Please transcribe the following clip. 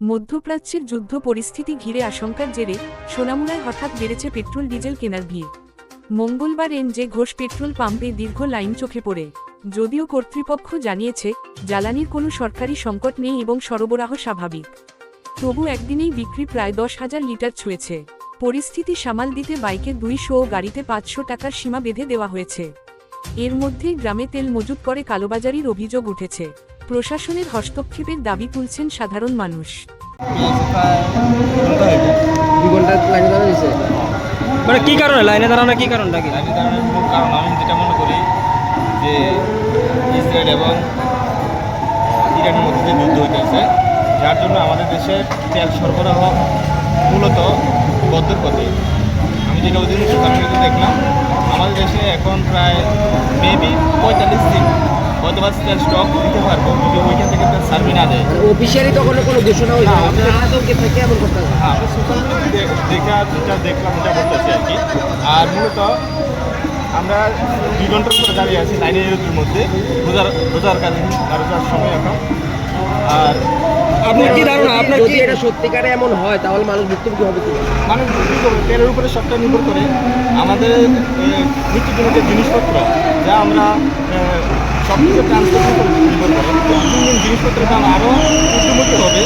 মধ্যপ্রাচ্যের যুদ্ধ পরিস্থিতি ঘিরে আশঙ্কার জেরে সোনামুড়ায় হঠাৎ বেড়েছে পেট্রোল ডিজেল কেনার ভিড়। মঙ্গলবার এনজে ঘোষ পেট্রোল পাম্পে দীর্ঘ লাইন চোখে পড়ে। যদিও কর্তৃপক্ষ জানিয়েছে জ্বালানির কোনো সরকারি সংকট নেই এবং সরবরাহ স্বাভাবিক, তবু একদিনেই বিক্রি প্রায় 10,000 লিটার ছুঁয়েছে। পরিস্থিতি সামাল দিতে বাইকে 200 ও গাড়িতে 500 টাকার সীমা বেঁধে দেওয়া হয়েছে। এর মধ্যেই গ্রামে তেল মজুত করে কালোবাজারির অভিযোগ উঠেছে। প্রশাসনের হস্তক্ষেপের দাবি তুলছেন সাধারণ মানুষ। মানে কি কারণে লাইনে দাঁড়ানো, কি কারণটা কি? লাইনে দাঁড়ানোর মূল কারণ আমি যেটা মনে করি যে ইসরায়েল এবং ইরানের মধ্যে যে যুদ্ধ হইতেছে, যার জন্য আমাদের দেশের তেল সরবরাহ মূলত বদ্ধের পথে। আমি যেটা ওই দিন সোশ্যাল মিডিয়াতে দেখলাম, আমাদের দেশে এখন প্রায় মেবি 45 দিন হয়তো বা তেল স্টক দিতে পারবো যদি ওইখান থেকে তেল সার্ভে না দেয়। অফিসিয়ালি তখন কোনো ঘোষণা হয়েছে আতঙ্কে থেকে এমন করতে হবে। হ্যাঁ, আমরা সোশ্যাল মিডিয়াতে দেখা যেটা দেখলাম ওটা বলতেছি আর কি। আর মূলত আমরা 2 ঘন্টার উপরে দাঁড়িয়ে আছি লাইনের মধ্যে, রোজাকালীন রোজার সময় এখন। আর আপনার কি ধারণা, আপনার যদি কি এটা সত্যিকারে এমন হয় তাহলে মানুষ ভুক্তভোগী হবে কি? মানুষ কী করবে, তেলের উপরে সবটা নির্ভর করে। আমাদের নিত্যজনীয় যে জিনিসপত্র যা আমরা সব কিছু ট্রান্সপোর্টের উপরে নির্ভর করে, তো দিন দিন জিনিসপত্রের দাম আরও ঊর্ধ্বমুখী হবে।